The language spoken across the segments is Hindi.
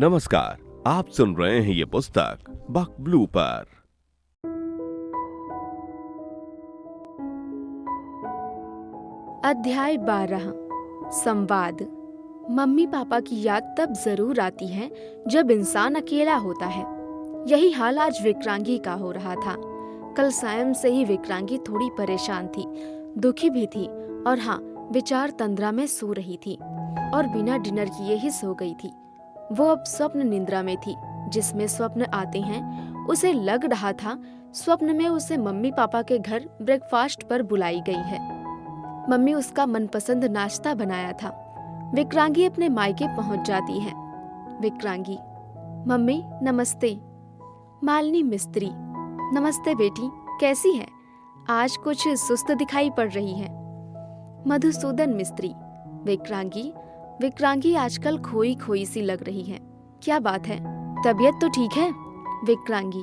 नमस्कार, आप सुन रहे हैं ये पुस्तक बक ब्लू पर। अध्याय 12 संवाद। मम्मी पापा की याद तब जरूर आती है जब इंसान अकेला होता है। यही हाल आज विक्रांगी का हो रहा था। कल सायं से ही विक्रांगी थोड़ी परेशान थी, दुखी भी थी और हाँ, विचार तंद्रा में सो रही थी और बिना डिनर किए ही सो गई थी। वो अब स्वप्न निद्रा में थी, जिसमें स्वप्न आते हैं। उसे लग रहा था स्वप्न में उसे मम्मी पापा के घर ब्रेकफास्ट पर बुलाई गई है। मम्मी उसका मनपसंद नाश्ता बनाया था। विक्रांगी अपने मायके पहुंच जाती है। विक्रांगी, मम्मी नमस्ते। मालिनी मिस्त्री, नमस्ते बेटी, कैसी है? आज कुछ सुस्त दिखाई पड़ रही है। मधुसूदन मिस्त्री, विक्रांगी आजकल खोई खोई सी लग रही है, क्या बात है? तबीयत तो ठीक है? विक्रांगी,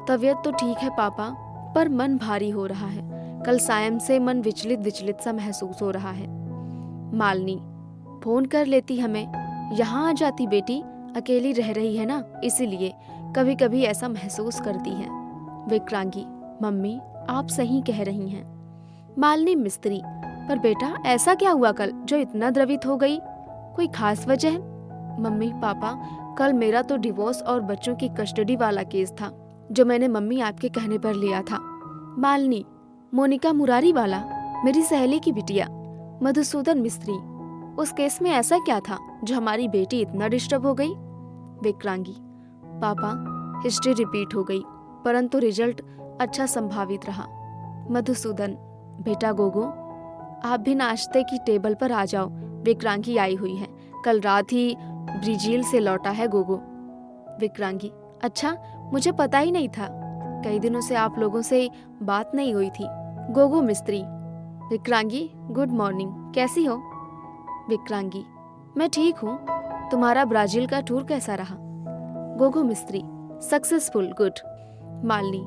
तबीयत तो ठीक है पापा, पर मन भारी हो रहा है। कल सायं से मन विचलित सा महसूस हो रहा है। मालिनी, फोन कर लेती हमें, यहाँ आ जाती बेटी, अकेली रह रही है ना, इसीलिए कभी कभी ऐसा महसूस करती है। विक्रांगी, मम्मी आप सही कह रही हैं। मालिनी मिस्त्री, पर बेटा ऐसा क्या हुआ कल जो इतना द्रवित हो गई? कोई खास वजह है? मम्मी पापा, कल मेरा तो डिवोर्स और बच्चों की कस्टडी वाला केस था, जो मैंने मम्मी आपके कहने पर लिया था। मालिनी, मोनिका मुरारी वाला, मेरी सहेली की बिटिया। मधुसूदन मिस्त्री, उस केस में ऐसा क्या था जो हमारी बेटी इतना डिस्टर्ब हो गई? विक्रांगी, पापा हिस्ट्री रिपीट हो गई, परंतु रिजल्ट अच्छा संभावित रहा। मधुसूदन, बेटा गोगो, आप भी नाश्ते की टेबल पर आ जाओ, विक्रांगी आई हुई है, कल रात ही ब्रिजील से लौटा है गोगो। विक्रांगी, अच्छा, मुझे पता ही नहीं था, कई दिनों से आप लोगों से बात नहीं हुई थी। गोगो मिस्त्री, विक्रांगी गुड मॉर्निंग, कैसी हो? विक्रांगी, मैं ठीक हूँ, तुम्हारा ब्राजील का टूर कैसा रहा? गोगो मिस्त्री, सक्सेसफुल, गुड। मालिनी,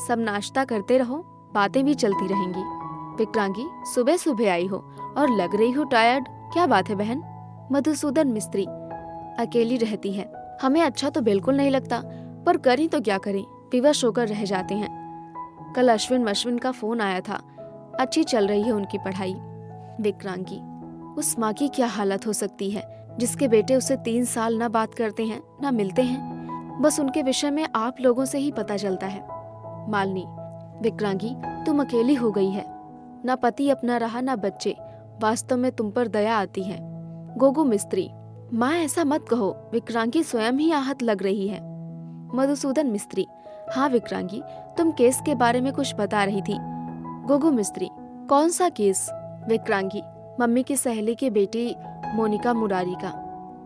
सब नाश्ता करते रहो, बातें भी चलती रहेंगी। विक्रांगी, सुबह सुबह आई हो और लग रही हो टायर्ड, क्या बात है बहन? मधुसूदन मिस्त्री, अकेली रहती है, हमें अच्छा तो बिल्कुल नहीं लगता, पर करें तो क्या करें, विवश होकर रह जाते हैं। कल अश्विन का फोन आया था, अच्छी चल रही है उनकी पढ़ाई। विक्रांगी, उस माँ की क्या हालत हो सकती है जिसके बेटे उसे 3 साल न बात करते हैं न मिलते हैं, बस उनके विषय में आप लोगों से ही पता चलता है। मालिनी, विक्रांगी तुम अकेली हो गई है, न पति अपना रहा न बच्चे, वास्तव में तुम पर दया आती है। गोगो मिस्त्री, माँ ऐसा मत कहो, विक्रांगी स्वयं ही आहत लग रही है। मधुसूदन मिस्त्री, हाँ विक्रांगी, तुम केस के बारे में कुछ बता रही थी। गोगो मिस्त्री, कौन सा केस? विक्रांगी, मम्मी की सहेली की बेटी मोनिका मुरारी का।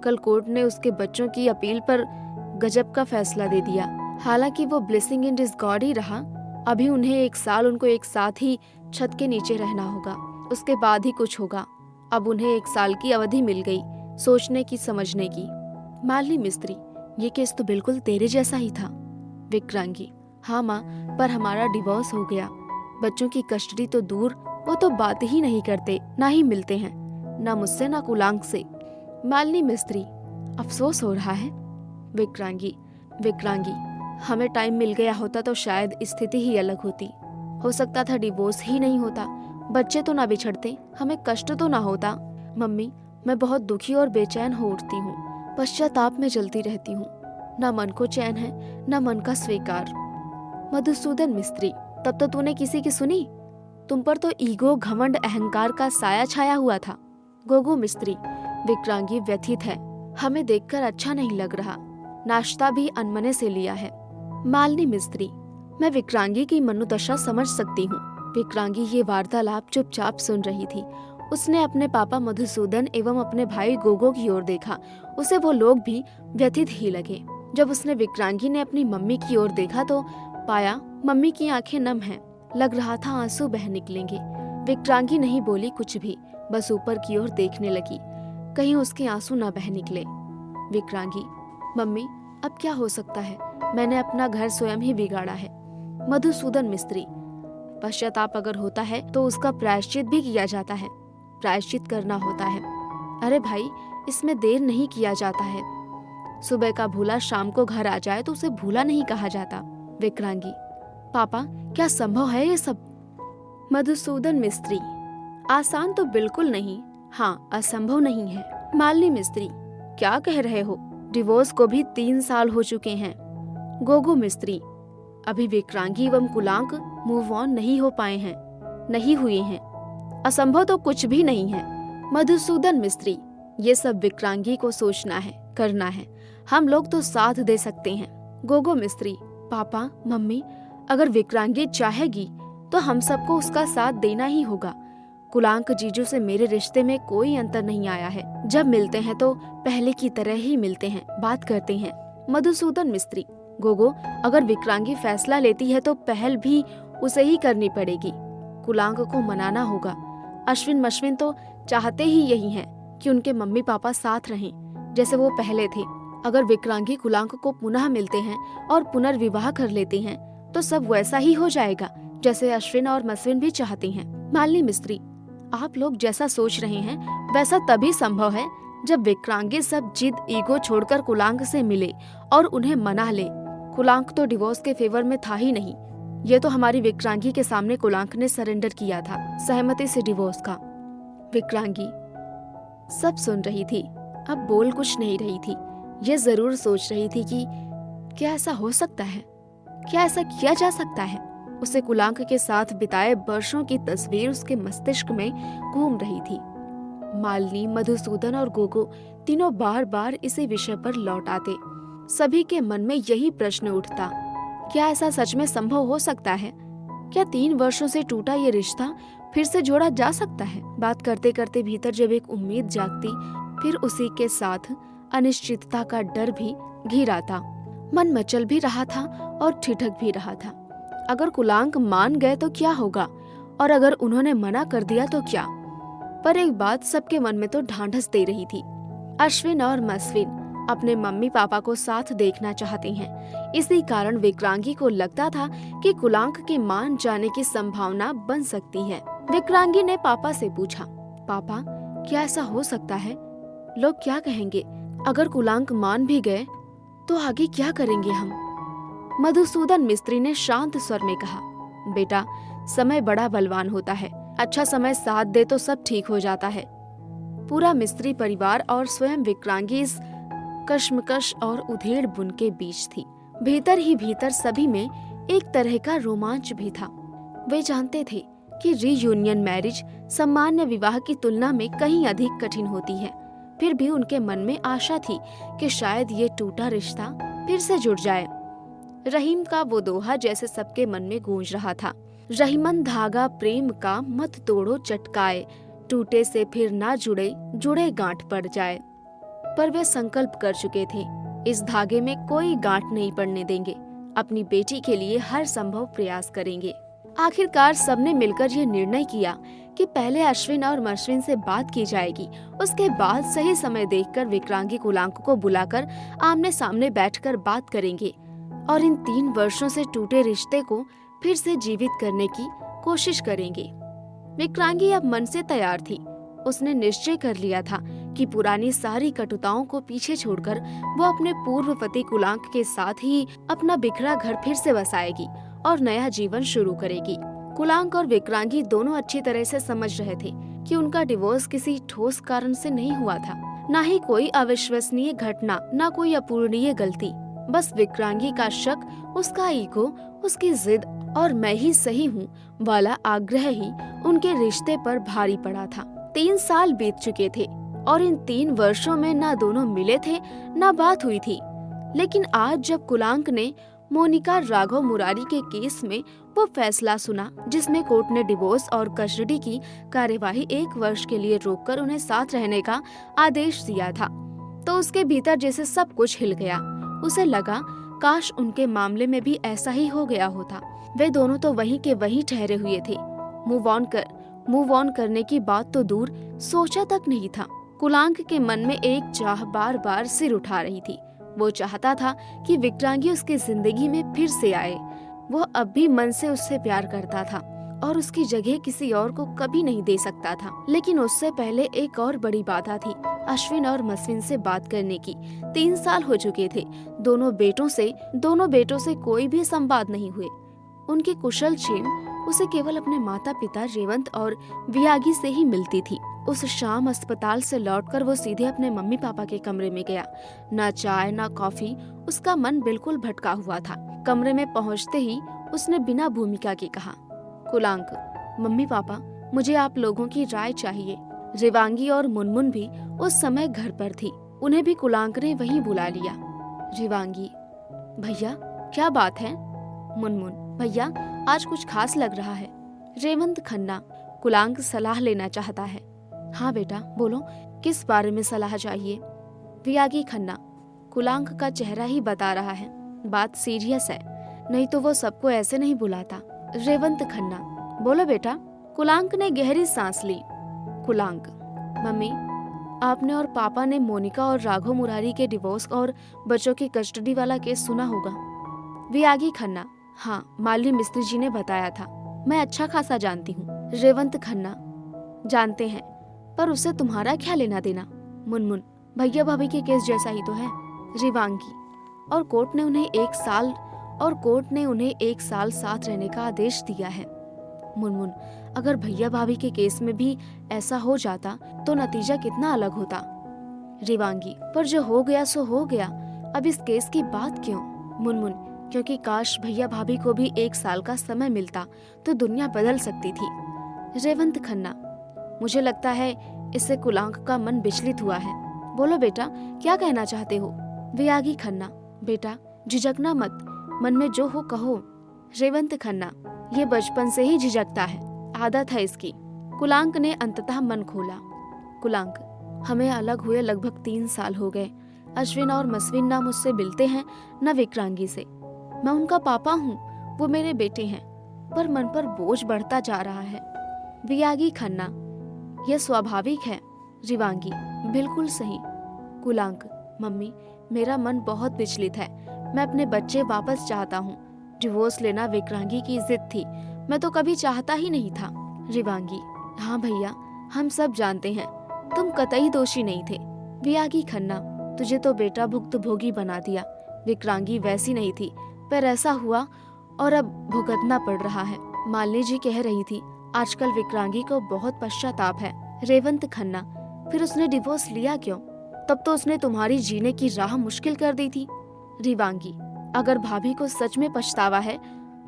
कल कोर्ट ने उसके बच्चों की अपील पर गजब का फैसला दे दिया। हालांकि वो ब्लेसिंग इन डिसगॉड ही रहा, अभी उन्हें 1 साल उनको एक साथ ही छत के नीचे रहना होगा, उसके बाद ही कुछ होगा। अब उन्हें 1 साल की अवधि मिल गई सोचने की, समझने की। मालिनी मिस्त्री, ये केस तो बिल्कुल तेरे जैसा ही था। विक्रांगी, हाँ माँ, पर हमारा डिवोर्स हो गया, बच्चों की कस्टडी तो दूर, वो तो बात ही नहीं करते, ना ही मिलते हैं, ना मुझसे ना कुलांग से। मालिनी मिस्त्री, अफसोस हो रहा है। विक्रांगी, हमें टाइम मिल गया होता तो शायद स्थिति ही अलग होती, हो सकता था डिवोर्स ही नहीं होता, बच्चे तो ना बिछड़ते, हमें कष्ट तो ना होता। मम्मी, मैं बहुत दुखी और बेचैन हो उठती हूँ, पश्चाताप में जलती रहती हूँ, न मन को चैन है न मन का स्वीकार। मधुसूदन मिस्त्री, तब तो तूने किसी की सुनी? तुम पर तो ईगो, घमंड, अहंकार का साया छाया हुआ था। गोगो मिस्त्री, विक्रांगी व्यथित है, हमें देखकर अच्छा नहीं लग रहा, नाश्ता भी अनमने से लिया है। मालिनी मिस्त्री, मैं विक्रांगी की मनोदशा समझ सकती हूँ। विक्रांगी ये वार्तालाप चुपचाप सुन रही थी। उसने अपने पापा मधुसूदन एवं अपने भाई गोगो की ओर देखा, उसे वो लोग भी व्यथित ही लगे। जब उसने विक्रांगी ने अपनी मम्मी की ओर देखा तो पाया मम्मी की आंखें नम हैं, लग रहा था आंसू बह निकलेंगे। विक्रांगी नहीं बोली कुछ भी, बस ऊपर की ओर देखने लगी, कहीं उसके आंसू न बह निकले। विक्रांगी, मम्मी अब क्या हो सकता है, मैंने अपना घर स्वयं ही बिगाड़ा है। मधुसूदन मिस्त्री, पश्चाताप अगर होता है तो उसका प्रायश्चित भी किया जाता है, प्रायश्चित करना होता है। अरे भाई, इसमें देर नहीं किया जाता है। सुबह का भूला शाम को घर आ जाए तो उसे भूला नहीं कहा जाता। विक्रांगी, पापा क्या संभव है ये सब? मधुसूदन मिस्त्री, आसान तो बिल्कुल नहीं, हाँ असंभव नहीं है। मालिनी मिस्त्री, क्या कह रहे हो? डिवोर्स को भी 3 साल हो चुके हैं। गोगो मिस्त्री, अभी विक्रांगी एवं कुलांक मूव ऑन नहीं हो पाए हैं, नहीं हुए हैं। असंभव तो कुछ भी नहीं है। मधुसूदन मिस्त्री, ये सब विक्रांगी को सोचना है, करना है। हम लोग तो साथ दे सकते हैं। गोगो मिस्त्री, पापा मम्मी, अगर विक्रांगी चाहेगी तो हम सबको उसका साथ देना ही होगा। कुलांक जीजू से मेरे रिश्ते में कोई अंतर नहीं आया है। जब मिलते हैं तो पहले की तरह ही मिलते हैं, बात करते हैं। मधुसूदन मिस्त्री, गोगो अगर विक्रांगी फैसला लेती है तो पहल भी उसे ही करनी पड़ेगी। कुलांक को मनाना होगा। अश्विन मश्विन तो चाहते ही यही हैं कि उनके मम्मी पापा साथ रहें जैसे वो पहले थे। अगर विक्रांगी कुलांक को पुनः मिलते हैं और पुनर्विवाह कर लेते हैं तो सब वैसा ही हो जाएगा जैसे अश्विन और मस्विन भी चाहते हैं। मालिनी मिस्त्री, आप लोग जैसा सोच रहे हैं वैसा तभी संभव है जब विक्रांगी सब जिद ईगो छोड़कर कुलांक से मिले और उन्हें मना ले। कुलांक तो डिवोर्स के फेवर में था ही नहीं। ये तो हमारी विक्रांगी के सामने कुलांक ने सरेंडर किया था सहमति से डिवोर्स का। विक्रांगी सब सुन रही थी, अब बोल कुछ नहीं रही थी। ये जरूर सोच रही थी कि क्या ऐसा हो सकता है, क्या ऐसा किया जा सकता है। उसे कुलांक के साथ बिताए वर्षों की तस्वीर उसके मस्तिष्क में घूम रही थी। मालिनी, मधुसूदन और गोगो तीनों बार बार इसी विषय पर लौट आते। सभी के मन में यही प्रश्न उठता, क्या ऐसा सच में संभव हो सकता है? क्या 3 वर्षों से टूटा ये रिश्ता फिर से जोड़ा जा सकता है? बात करते करते भीतर जब एक उम्मीद जागती, फिर उसी के साथ अनिश्चितता का डर भी घिर आता। मन मचल भी रहा था और ठिठक भी रहा था। अगर कुलांक मान गए तो क्या होगा, और अगर उन्होंने मना कर दिया तो क्या? पर एक बात सबके मन में तो ढांढस दे रही थी, अश्विन और मस्विन अपने मम्मी पापा को साथ देखना चाहते हैं। इसी कारण विक्रांगी को लगता था कि कुलांक के मान जाने की संभावना बन सकती है। विक्रांगी ने पापा से पूछा, पापा क्या ऐसा हो सकता है? लोग क्या कहेंगे? अगर कुलांक मान भी गए तो आगे क्या करेंगे हम? मधुसूदन मिस्त्री ने शांत स्वर में कहा, बेटा समय बड़ा बलवान होता है, अच्छा समय साथ दे तो सब ठीक हो जाता है। पूरा मिस्त्री परिवार और स्वयं विक्रांगी इस कश्मकश और उधेड़ बुन के बीच थी। भीतर ही भीतर सभी में एक तरह का रोमांच भी था। वे जानते थे कि रीयूनियन मैरिज सामान्य विवाह की तुलना में कहीं अधिक कठिन होती है। फिर भी उनके मन में आशा थी कि शायद ये टूटा रिश्ता फिर से जुड़ जाए। रहीम का वो दोहा जैसे सबके मन में गूंज रहा था, रहीमन धागा प्रेम का मत तोड़ो चटकाए, टूटे से फिर ना जुड़े, जुड़े गांठ पड़ जाए। पर वे संकल्प कर चुके थे, इस धागे में कोई गांठ नहीं पड़ने देंगे, अपनी बेटी के लिए हर संभव प्रयास करेंगे। आखिरकार सबने मिलकर ये निर्णय किया कि पहले अश्विन और मश्विन से बात की जाएगी, उसके बाद सही समय देखकर विक्रांगी कुलांक को बुलाकर आमने सामने बैठकर बात करेंगे और इन 3 वर्षों से टूटे रिश्ते को फिर से जीवित करने की कोशिश करेंगे। विक्रांगी अब मन से तैयार थी। उसने निश्चय कर लिया था कि पुरानी सारी कटुताओं को पीछे छोड़कर वो अपने पूर्व पति कुलांक के साथ ही अपना बिखरा घर फिर से बसाएगी और नया जीवन शुरू करेगी। कुलांक और विक्रांगी दोनों अच्छी तरह से समझ रहे थे कि उनका डिवोर्स किसी ठोस कारण से नहीं हुआ था, ना ही कोई अविश्वसनीय घटना, ना कोई अपूरणीय गलती। बस विक्रांगी का शक, उसका ईगो, उसकी जिद और मैं ही सही हूँ वाला आग्रह ही उनके रिश्ते पर भारी पड़ा था। 3 साल बीत चुके थे और इन 3 वर्षों में ना दोनों मिले थे ना बात हुई थी। लेकिन आज जब कुलांक ने मोनिका राघव मुरारी के केस में वो फैसला सुना जिसमें कोर्ट ने डिवोर्स और कस्टडी की कार्यवाही 1 वर्ष के लिए रोककर उन्हें साथ रहने का आदेश दिया था, तो उसके भीतर जैसे सब कुछ हिल गया। उसे लगा काश उनके मामले में भी ऐसा ही हो गया होता। वे दोनों तो वहीं के वहीं ठहरे हुए थे। मूव ऑन करने की बात तो दूर, सोचा तक नहीं था। कुलांक के मन में एक चाह बार बार सिर उठा रही थी। वो चाहता था कि विक्रांगी उसकी जिंदगी में फिर से आए। वो अब भी मन से उससे प्यार करता था और उसकी जगह किसी और को कभी नहीं दे सकता था। लेकिन उससे पहले एक और बड़ी बाधा थी अश्विन और मस्विन से बात करने की। 3 साल हो चुके थे। दोनों बेटों से कोई भी संवाद नहीं हुए। उनकी कुशल क्षेम उसे केवल अपने माता पिता रेवंत और वियागी से ही मिलती थी। उस शाम अस्पताल से लौटकर वो सीधे अपने मम्मी पापा के कमरे में गया। ना चाय ना कॉफी, उसका मन बिल्कुल भटका हुआ था। कमरे में पहुंचते ही उसने बिना भूमिका के कहा, कुलांक, मम्मी पापा, मुझे आप लोगों की राय चाहिए। रिवांगी और मुनमुन भी उस समय घर पर थी। उन्हें भी कुलांक ने वहीं बुला लिया। रिवांगी, भैया क्या बात है? मुनमुन, भैया आज कुछ खास लग रहा है। रेवंत खन्ना, कुलांक सलाह लेना चाहता है। हाँ बेटा बोलो, किस बारे में सलाह चाहिए? वियागी खन्ना, कुलांक का चेहरा ही बता रहा है, बात सीरियस है, नहीं तो वो सबको ऐसे नहीं बुलाता। रेवंत खन्ना, बोलो बेटा। कुलांक ने गहरी सांस ली। कुलांक, मम्मी, आपने और पापा ने मोनिका और राघव मुरारी के डिवोर्स और बच्चों की कस्टडी वाला केस सुना होगा। वियागी खन्ना, हाँ, मालिनी मिस्त्री जी ने बताया था, मैं अच्छा खासा जानती हूँ। रेवंत खन्ना, जानते हैं, पर उससे तुम्हारा क्या लेना देना? मुनमुन, भैया भाभी के केस जैसा ही तो है। रिवांगी, और कोर्ट ने उन्हें एक साल साथ रहने का आदेश दिया है। मुनमुन, अगर भैया भाभी के केस में भी ऐसा हो जाता तो नतीजा कितना अलग होता। रिवांगी, पर जो हो गया सो हो गया, अब इस केस की बात क्यों? मुनमुन, क्योंकि काश भैया भाभी को भी 1 साल का समय मिलता तो दुनिया बदल सकती थी। रेवंत खन्ना, मुझे लगता है इससे कुलांक का मन विचलित हुआ है। बोलो बेटा, क्या कहना चाहते हो? वियागी खन्ना, बेटा झिझकना मत, मन में जो हो कहो। रेवंत खन्ना, ये बचपन से ही झिझकता है, आदत है इसकी। कुलांक ने अंततः मन खोला। कुलांक, हमें अलग हुए लगभग 3 साल हो गए। अश्विन और मस्विन ना मुझसे मिलते हैं न विक्रांगी से। मैं उनका पापा हूँ, वो मेरे बेटे हैं, पर मन पर बोझ बढ़ता जा रहा है। वियागी खन्ना, यह स्वाभाविक है। रिवांगी, बिल्कुल सही। कुलांक, मम्मी, मेरा मन बहुत विचलित है। मैं अपने बच्चे वापस चाहता हूँ। डिवोर्स लेना विक्रांगी की जिद थी, मैं तो कभी चाहता ही नहीं था। रिवांगी, हाँ भैया, हम सब जानते हैं, तुम कतई दोषी नहीं थे। वियागी खन्ना, तुझे तो बेटा भुक्तभोगी बना दिया। विक्रांगी वैसी नहीं थी, पर ऐसा हुआ और अब भुगतना पड़ रहा है। मालिनी जी कह रही थी आजकल विक्रांगी को बहुत पश्चाताप है। रेवंत खन्ना, फिर उसने डिवोर्स लिया क्यों? तब तो उसने तुम्हारी जीने की राह मुश्किल कर दी थी। रिवांगी, अगर भाभी को सच में पछतावा है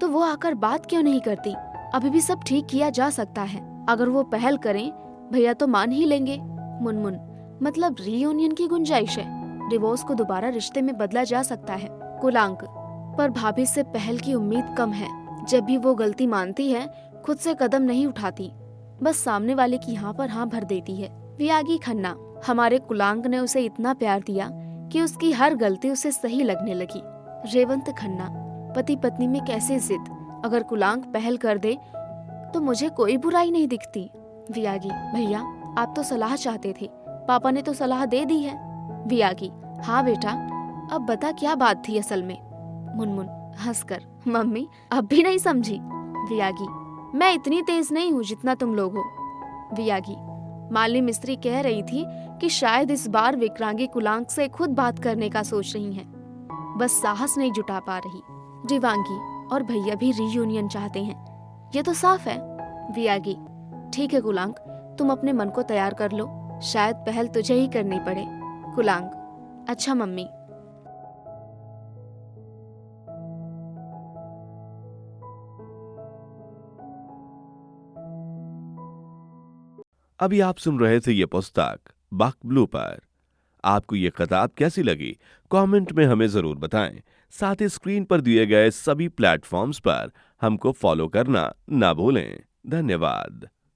तो वो आकर बात क्यों नहीं करती? अभी भी सब ठीक किया जा सकता है। अगर वो पहल करें, भैया तो मान ही लेंगे। मुनमुन, मतलब रीयूनियन की गुंजाइश है, डिवोर्स को दोबारा रिश्ते में बदला जा सकता है। कुलांक, पर भाभी से पहल की उम्मीद कम है। जब भी वो गलती मानती है, खुद से कदम नहीं उठाती, बस सामने वाले की हाँ पर हाँ भर देती है। वियागी खन्ना, हमारे कुलांक ने उसे इतना प्यार दिया कि उसकी हर गलती उसे सही लगने लगी। रेवंत खन्ना, पति पत्नी में कैसे जिद? अगर कुलांक पहल कर दे तो मुझे कोई बुराई नहीं दिखती। वियागी, भैया आप तो सलाह चाहते थे, पापा ने तो सलाह दे दी है। वियागी, हाँ बेटा, अब बता क्या बात थी असल में? मुनमुन हंसकर, मम्मी अब भी नहीं समझी? वियागी, मैं इतनी तेज नहीं हूँ जितना तुम लोग हो। वियागी, मालिनी मिस्त्री कह रही थी कि शायद इस बार विक्रांगी कुलांक से खुद बात करने का सोच रही हैं, बस साहस नहीं जुटा पा रही। रिवांगी, और भैया भी रीयूनियन चाहते हैं, ये तो साफ है। वियागी, ठीक है कुलांक, तुम अपने मन को तैयार कर लो, शायद पहल तुझे ही करनी पड़े। कुलांक, अच्छा मम्मी। अभी आप सुन रहे थे ये पुस्तक बक ब्लू पर। आपको ये किताब कैसी लगी कमेंट में हमें जरूर बताएं। साथ ही स्क्रीन पर दिए गए सभी प्लेटफॉर्म्स पर हमको फॉलो करना ना भूलें। धन्यवाद।